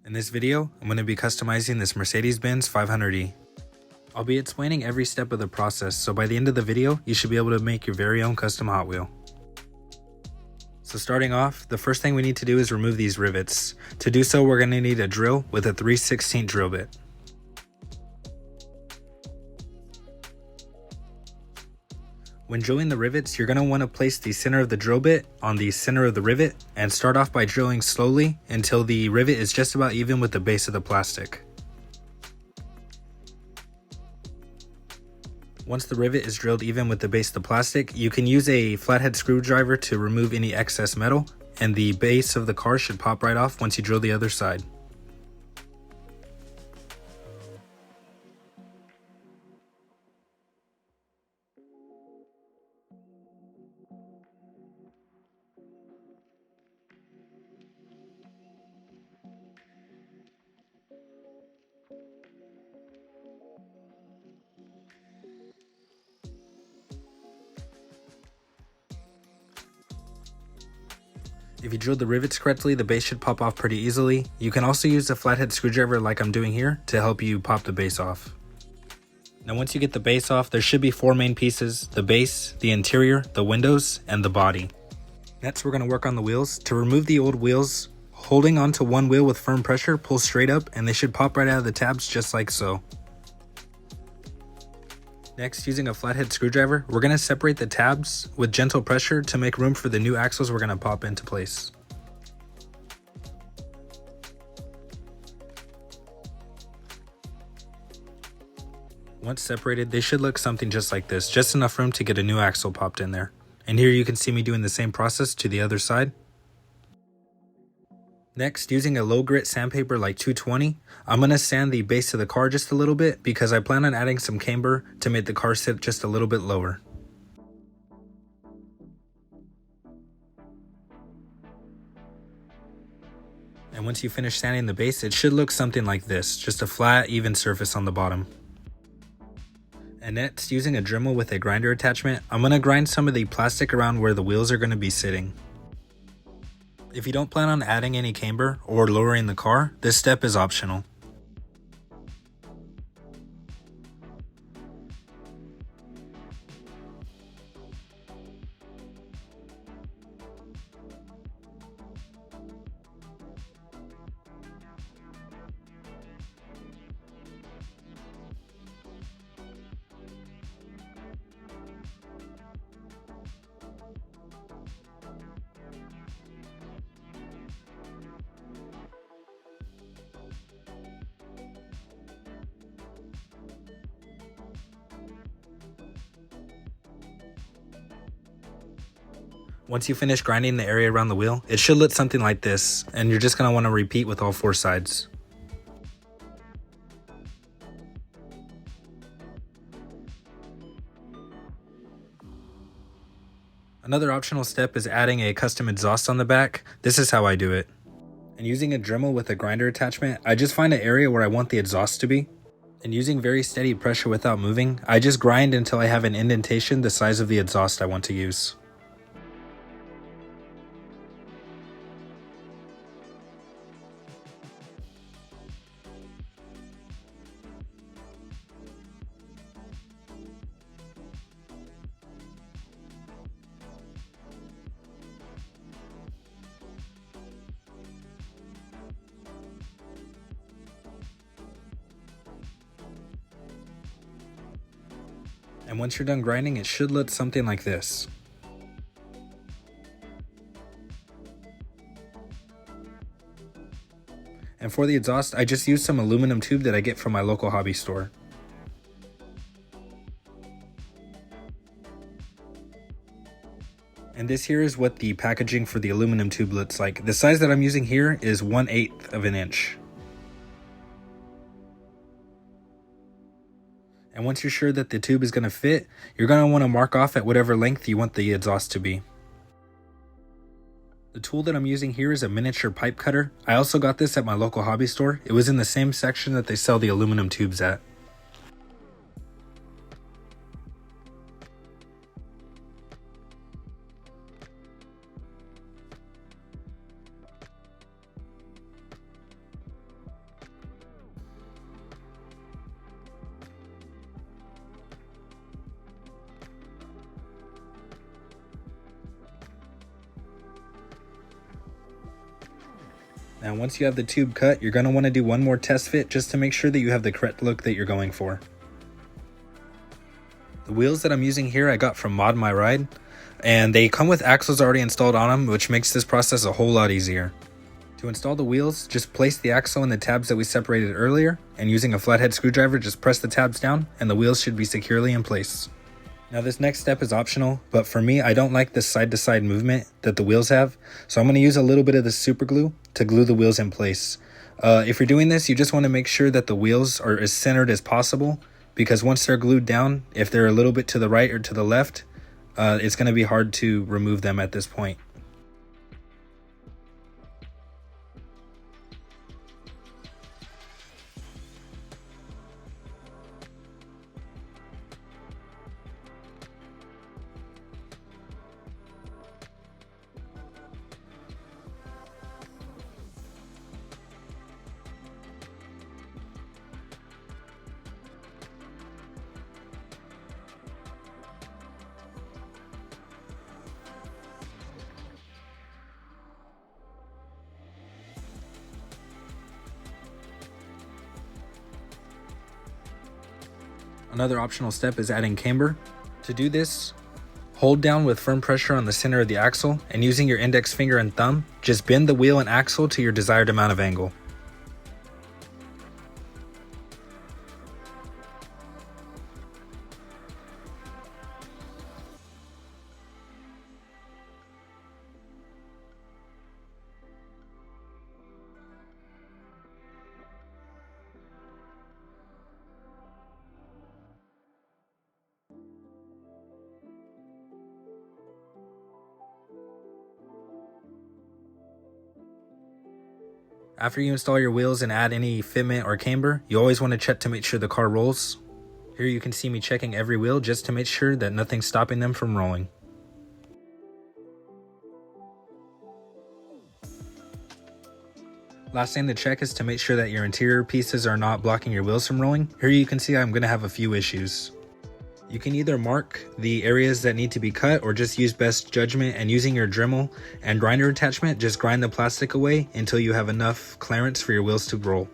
In this video, I'm going to be customizing this Mercedes-Benz 500e. I'll be explaining every step of the process, so by the end of the video, you should be able to make your very own custom Hot Wheel. So starting off, the first thing we need to do is remove these rivets. To do so, we're going to need a drill with a 3/16 drill bit. When drilling the rivets, you're going to want to place the center of the drill bit on the center of the rivet and start off by drilling slowly until the rivet is just about even with the base of the plastic. Once the rivet is drilled even with the base of the plastic, you can use a flathead screwdriver to remove any excess metal, and the base of the car should pop right off once you drill the other side. If you drilled the rivets correctly, the base should pop off pretty easily. You can also use a flathead screwdriver like I'm doing here to help you pop the base off. Now once you get the base off, there should be four main pieces: the base, the interior, the windows, and the body. Next we're going to work on the wheels. To remove the old wheels, holding onto one wheel with firm pressure, pull straight up and they should pop right out of the tabs just like so. Next, using a flathead screwdriver, we're going to separate the tabs with gentle pressure to make room for the new axles we're going to pop into place. Once separated, they should look something just like this, just enough room to get a new axle popped in there. And here you can see me doing the same process to the other side. Next, using a low grit sandpaper like 220, I'm going to sand the base of the car just a little bit because I plan on adding some camber to make the car sit just a little bit lower. And once you finish sanding the base, it should look something like this, just a flat, even surface on the bottom. And next, using a Dremel with a grinder attachment, I'm going to grind some of the plastic around where the wheels are going to be sitting. If you don't plan on adding any camber or lowering the car, this step is optional. Once you finish grinding the area around the wheel, it should look something like this, and you're just going to want to repeat with all four sides. Another optional step is adding a custom exhaust on the back. This is how I do it. And using a Dremel with a grinder attachment, I just find an area where I want the exhaust to be. And using very steady pressure without moving, I just grind until I have an indentation the size of the exhaust I want to use. And once you're done grinding, it should look something like this. And for the exhaust, I just used some aluminum tube that I get from my local hobby store. And this here is what the packaging for the aluminum tube looks like. The size that I'm using here is 1/8 of an inch. And once you're sure that the tube is going to fit, you're going to want to mark off at whatever length you want the exhaust to be. The tool that I'm using here is a miniature pipe cutter. I also got this at my local hobby store. It was in the same section that they sell the aluminum tubes at. Now once you have the tube cut, you're going to want to do one more test fit just to make sure that you have the correct look that you're going for. The wheels that I'm using here I got from Mod My Ride, and they come with axles already installed on them, which makes this process a whole lot easier. To install the wheels, just place the axle in the tabs that we separated earlier, and using a flathead screwdriver just press the tabs down and the wheels should be securely in place. Now this next step is optional, but for me I don't like this side to side movement that the wheels have, so I'm going to use a little bit of the super glue to glue the wheels in place. If you're doing this, you just want to make sure that the wheels are as centered as possible, because once they're glued down, if they're a little bit to the right or to the left, it's going to be hard to remove them at this point. Another optional step is adding camber. To do this, hold down with firm pressure on the center of the axle, and using your index finger and thumb, just bend the wheel and axle to your desired amount of angle. After you install your wheels and add any fitment or camber, you always want to check to make sure the car rolls. Here you can see me checking every wheel just to make sure that nothing's stopping them from rolling. Last thing to check is to make sure that your interior pieces are not blocking your wheels from rolling. Here you can see I'm going to have a few issues. You can either mark the areas that need to be cut or just use best judgment, and using your Dremel and grinder attachment, just grind the plastic away until you have enough clearance for your wheels to roll.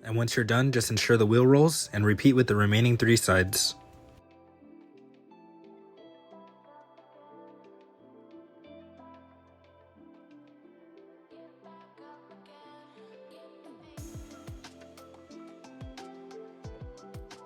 And once you're done, just ensure the wheel rolls and repeat with the remaining 3 sides.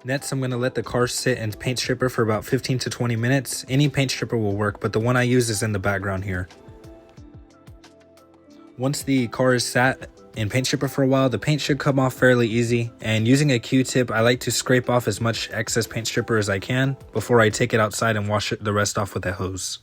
Next, I'm going to let the car sit in paint stripper for about 15 to 20 minutes. Any paint stripper will work, but the one I use is in the background here. Once the car is sat in paint stripper for a while, the paint should come off fairly easy, and using a Q-tip, I like to scrape off as much excess paint stripper as I can before I take it outside and wash the rest off with a hose.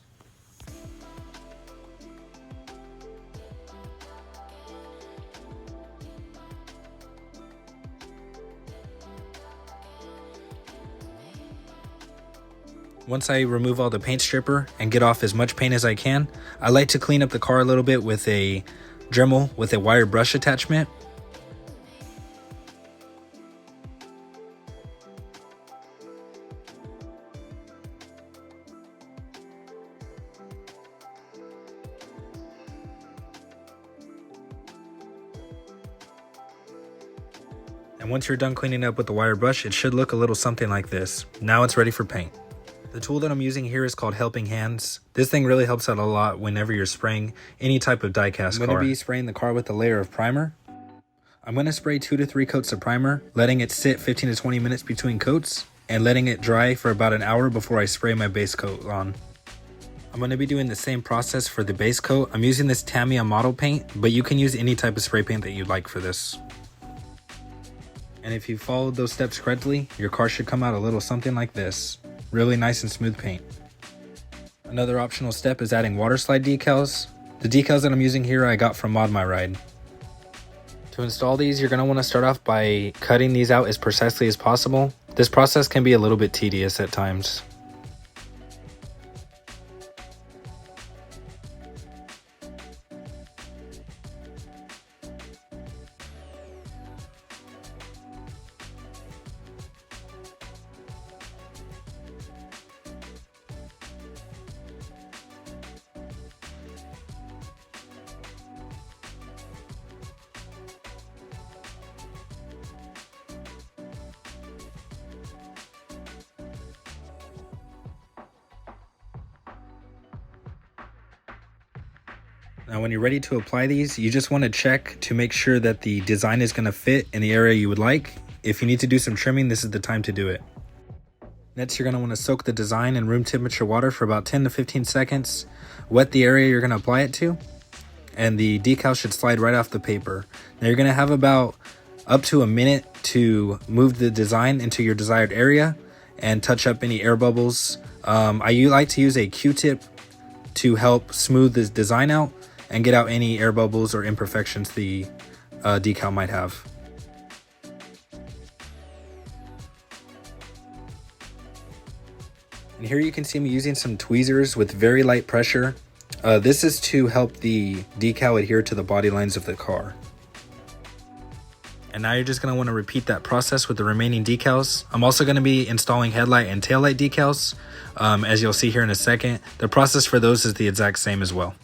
Once I remove all the paint stripper and get off as much paint as I can, I like to clean up the car a little bit with a Dremel with a wire brush attachment. And once you're done cleaning up with the wire brush, it should look a little something like this. Now it's ready for paint. The tool that I'm using here is called Helping Hands. This thing really helps out a lot whenever you're spraying any type of die-cast car. I'm going to be spraying the car with a layer of primer. I'm going to spray 2 to 3 coats of primer, letting it sit 15 to 20 minutes between coats, and letting it dry for about an hour before I spray my base coat on. I'm going to be doing the same process for the base coat. I'm using this Tamiya model paint, but you can use any type of spray paint that you'd like for this. And if you followed those steps correctly, your car should come out a little something like this. Really nice and smooth paint. Another optional step is adding water slide decals. The decals that I'm using here I got from Mod My Ride. To install these, you're going to want to start off by cutting these out as precisely as possible. This process can be a little bit tedious at times. Now when you're ready to apply these, you just want to check to make sure that the design is going to fit in the area you would like. If you need to do some trimming, this is the time to do it. Next, you're going to want to soak the design in room temperature water for about 10 to 15 seconds. Wet the area you're going to apply it to, and the decal should slide right off the paper. Now you're going to have about up to a minute to move the design into your desired area and touch up any air bubbles. I like to use a Q-tip to help smooth this design out and get out any air bubbles or imperfections the decal might have. And here you can see me using some tweezers with very light pressure. This is to help the decal adhere to the body lines of the car. And now you're just going to want to repeat that process with the remaining decals. I'm also going to be installing headlight and taillight decals, as you'll see here in a second. The process for those is the exact same as well.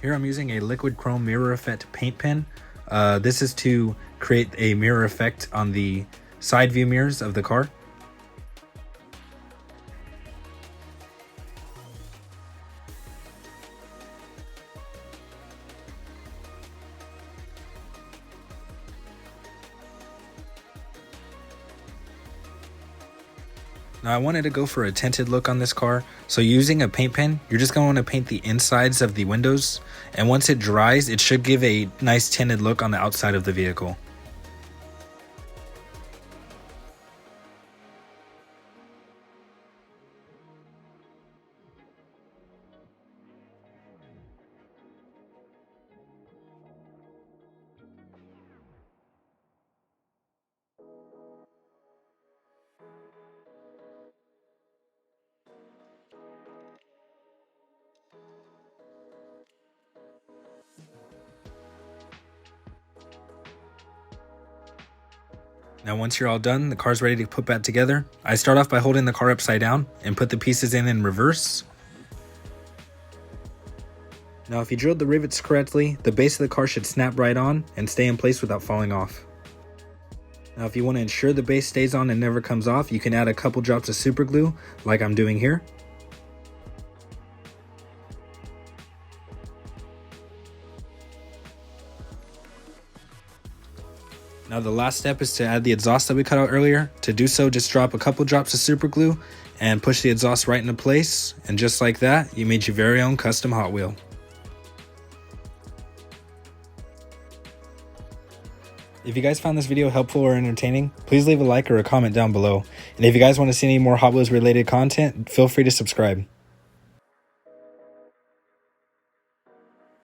Here I'm using a liquid chrome mirror effect paint pen. This is to create a mirror effect on the side view mirrors of the car. Now I wanted to go for a tinted look on this car, so using a paint pen, you're just going to want to paint the insides of the windows, and once it dries, it should give a nice tinted look on the outside of the vehicle. Now once you're all done, the car's ready to put back together. I start off by holding the car upside down and put the pieces in reverse. Now if you drilled the rivets correctly, the base of the car should snap right on and stay in place without falling off. Now if you want to ensure the base stays on and never comes off, you can add a couple drops of super glue like I'm doing here. Now the last step is to add the exhaust that we cut out earlier. To do so, just drop a couple drops of super glue and push the exhaust right into place. And just like that, you made your very own custom Hot Wheel. If you guys found this video helpful or entertaining, please leave a like or a comment down below. And if you guys want to see any more Hot Wheels related content, feel free to subscribe.